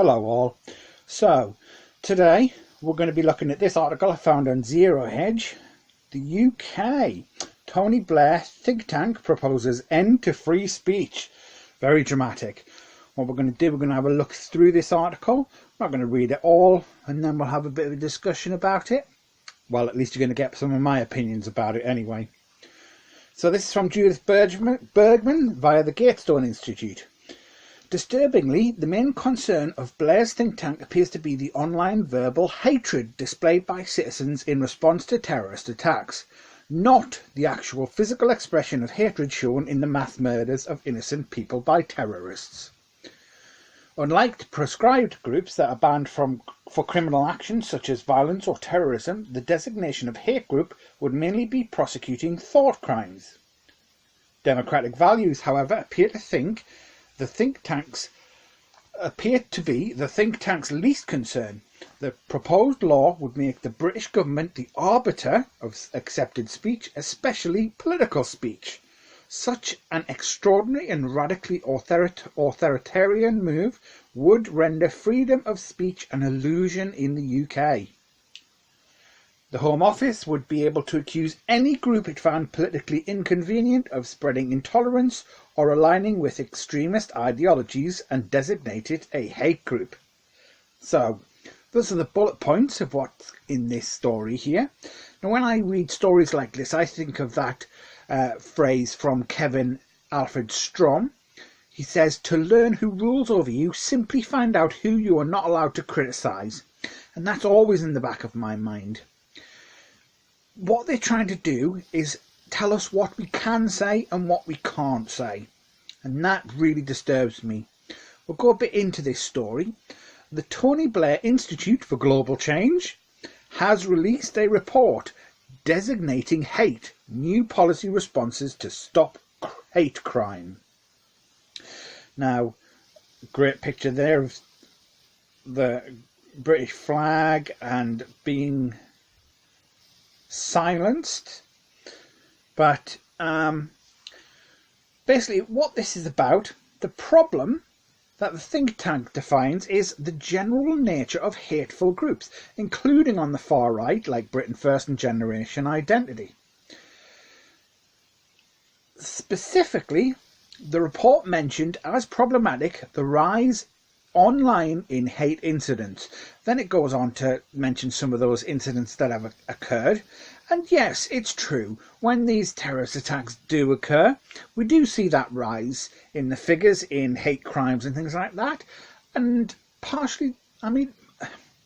Hello all. So today we're going to be looking at this article I found on Zero Hedge. The UK. Tony Blair think tank proposes end to free speech. Very dramatic. What we're going to do, we're going to have a look through this article. I'm not going to read it all, and then we'll have a bit of a discussion about it. Well, at least you're going to get some of my opinions about it anyway. So this is from Judith Bergman via the Gatestone Institute. Disturbingly, the main concern of Blair's think tank appears to be the online verbal hatred displayed by citizens in response to terrorist attacks, not the actual physical expression of hatred shown in the mass murders of innocent people by terrorists. Unlike proscribed groups that are banned for criminal actions such as violence or terrorism, the designation of hate group would mainly be prosecuting thought crimes. Democratic values, however, appear to be the think tank's least concern. The proposed law would make the British government the arbiter of accepted speech, especially political speech. Such an extraordinary and radically authoritarian move would render freedom of speech an illusion in the UK. The Home Office would be able to accuse any group it found politically inconvenient of spreading intolerance or aligning with extremist ideologies and designate it a hate group. So, those are the bullet points of what's in this story here. Now, when I read stories like this, I think of that phrase from Kevin Alfred Strom. He says, "To learn who rules over you, simply find out who you are not allowed to criticise." And that's always in the back of my mind. What they're trying to do is tell us what we can say and what we can't say. And that really disturbs me. We'll go a bit into this story. The Tony Blair Institute for Global Change has released a report designating hate new policy responses to stop hate crime. Now, great picture there of the British flag and being silenced, but basically what this is about, the problem that the think tank defines is the general nature of hateful groups, including on the far right like Britain First and Generation Identity. Specifically, the report mentioned as problematic the rise online in hate incidents. Then it goes on to mention some of those incidents that have occurred. And yes, it's true, when these terrorist attacks do occur, we do see that rise in the figures in hate crimes and things like that. And partially,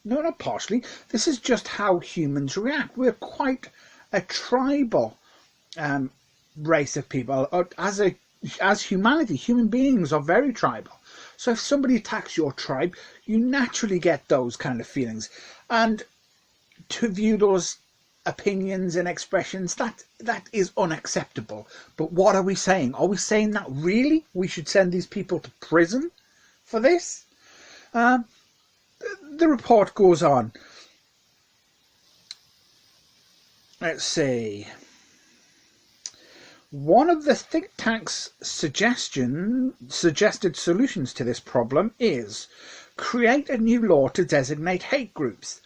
not partially, this is just how humans react. We're quite a tribal race of people. As humanity, human beings are very tribal. So if somebody attacks your tribe, you naturally get those kind of feelings. And to view those opinions and expressions, that is unacceptable. But what are we saying? Are we saying that really we should send these people to prison for this? The report goes on. Let's see. One of the think tank's suggested solutions to this problem is create a new law to designate hate groups.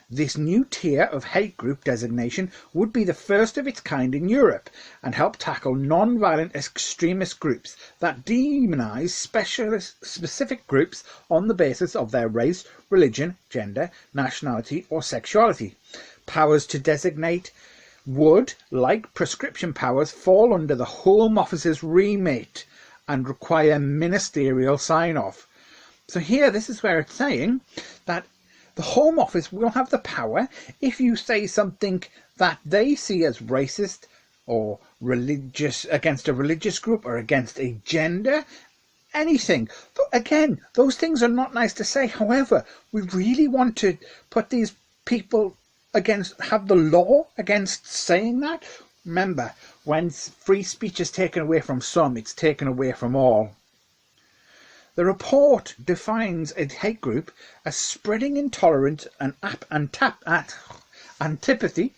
This new tier of hate group designation would be the first of its kind in Europe and help tackle non-violent extremist groups that demonise specific groups on the basis of their race, religion, gender, nationality or sexuality. Powers to designate would, like prescription powers, fall under the Home Office's remit and require ministerial sign-off. So here, this is where it's saying that the Home Office will have the power if you say something that they see as racist or religious, against a religious group or against a gender, anything. Again, those things are not nice to say. However, we really want to put these people have the law against saying that. Remember, when free speech is taken away from some, it's taken away from all. The report defines a hate group as spreading intolerance and antipathy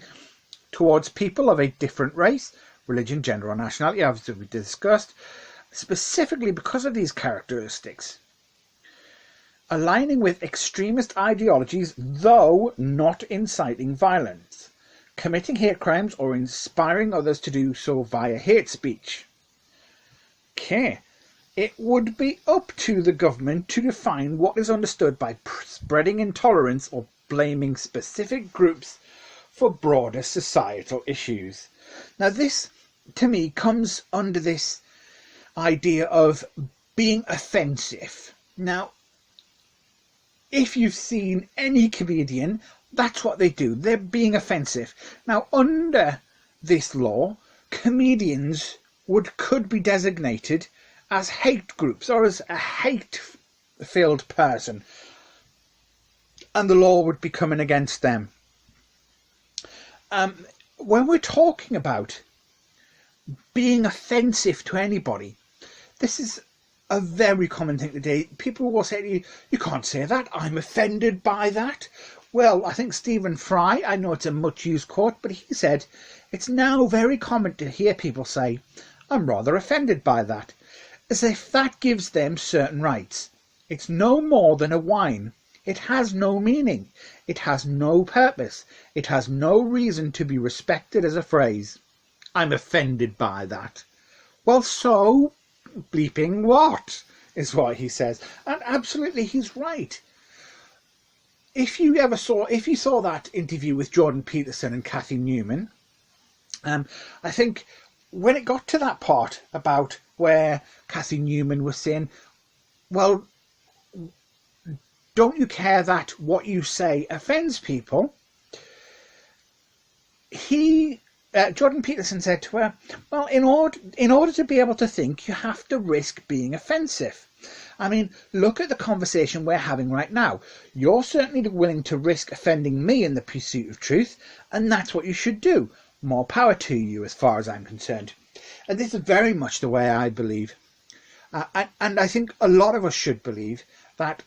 towards people of a different race, religion, gender or nationality, as we discussed, specifically because of these characteristics. aligning with extremist ideologies, though not inciting violence, committing hate crimes or inspiring others to do so via hate speech. Okay, it would be up to the government to define what is understood by spreading intolerance or blaming specific groups for broader societal issues. Now this, to me, comes under this idea of being offensive. Now, if you've seen any comedian, that's what they do. They're being offensive. Now, under this law, comedians could be designated as hate groups or as a hate-filled person, and the law would be coming against them. When we're talking about being offensive to anybody, this is a very common thing today. People will say to you, you can't say that, I'm offended by that. Well, I think Stephen Fry, I know it's a much used quote, but he said, it's now very common to hear people say, I'm rather offended by that, as if that gives them certain rights. It's no more than a whine. It has no meaning. It has no purpose. It has no reason to be respected as a phrase. I'm offended by that. Well, so bleeping what, is what he says. And absolutely he's right. If you saw that interview with Jordan Peterson and Cathy Newman, I think when it got to that part about where Cathy Newman was saying, well, don't you care that what you say offends people? Jordan Peterson said to her, well, in order to be able to think, you have to risk being offensive. I mean, look at the conversation we're having right now. You're certainly willing to risk offending me in the pursuit of truth, and that's what you should do. More power to you, as far as I'm concerned. And this is very much the way I believe. And I think a lot of us should believe that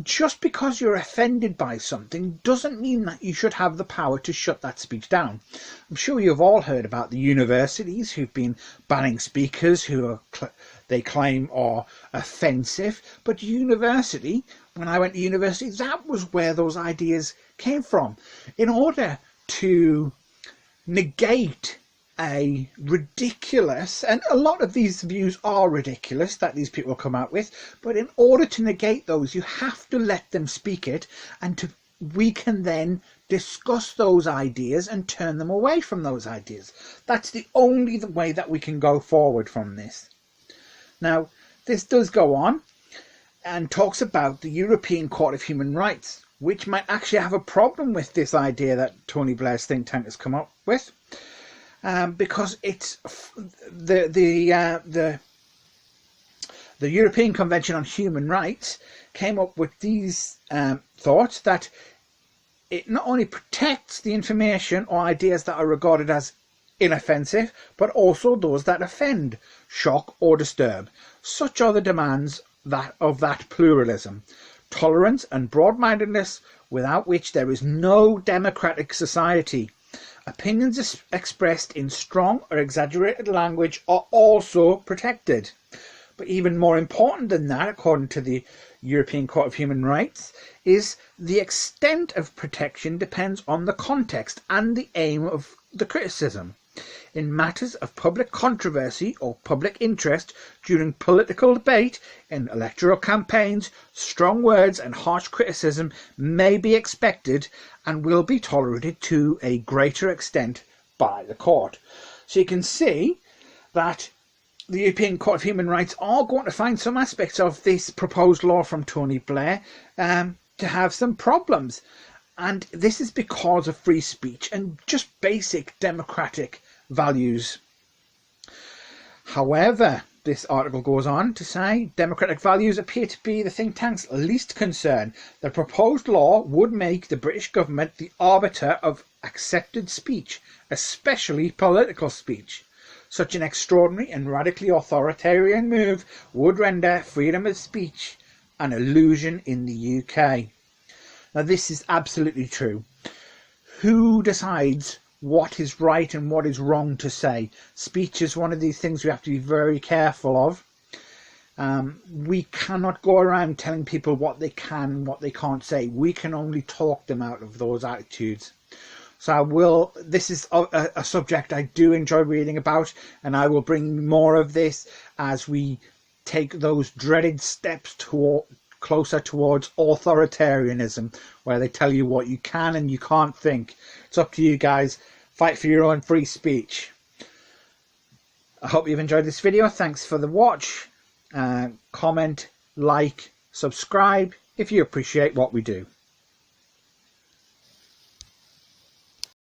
just because you're offended by something doesn't mean that you should have the power to shut that speech down. I'm sure you've all heard about the universities who've been banning speakers who they claim are offensive. But university, when I went to university, that was where those ideas came from. In order to negate a ridiculous, and a lot of these views are ridiculous that these people come out with, but in order to negate those, you have to let them speak it, and we can then discuss those ideas and turn them away from those ideas. That's the only way that we can go forward from this. Now, this does go on and talks about the European Court of Human Rights, which might actually have a problem with this idea that Tony Blair's think tank has come up with. Because it's the European Convention on Human Rights came up with these thoughts that it not only protects the information or ideas that are regarded as inoffensive, but also those that offend, shock or disturb. Such are the demands of that pluralism, tolerance and broad-mindedness, without which there is no democratic society. Opinions expressed in strong or exaggerated language are also protected. But even more important than that, according to the European Court of Human Rights, is the extent of protection depends on the context and the aim of the criticism. In matters of public controversy or public interest during political debate, in electoral campaigns, strong words and harsh criticism may be expected and will be tolerated to a greater extent by the court. So you can see that the European Court of Human Rights are going to find some aspects of this proposed law from Tony Blair to have some problems. And this is because of free speech and just basic democratic values. However, this article goes on to say democratic values appear to be the think tank's least concern. The proposed law would make the British government the arbiter of accepted speech, especially political speech. Such an extraordinary and radically authoritarian move would render freedom of speech an illusion in the UK. Now, this is absolutely true. Who decides what is right and what is wrong to say? Speech is one of these things we have to be very careful of. We cannot go around telling people what they can and what they can't say. We can only talk them out of those attitudes. So this is a subject I do enjoy reading about, and I will bring more of this as we take those dreaded steps closer towards authoritarianism, where they tell you what you can and you can't think. It's up to you guys. Fight for your own free speech. I hope you've enjoyed this video. Thanks for the watch. Comment, like, subscribe if you appreciate what we do.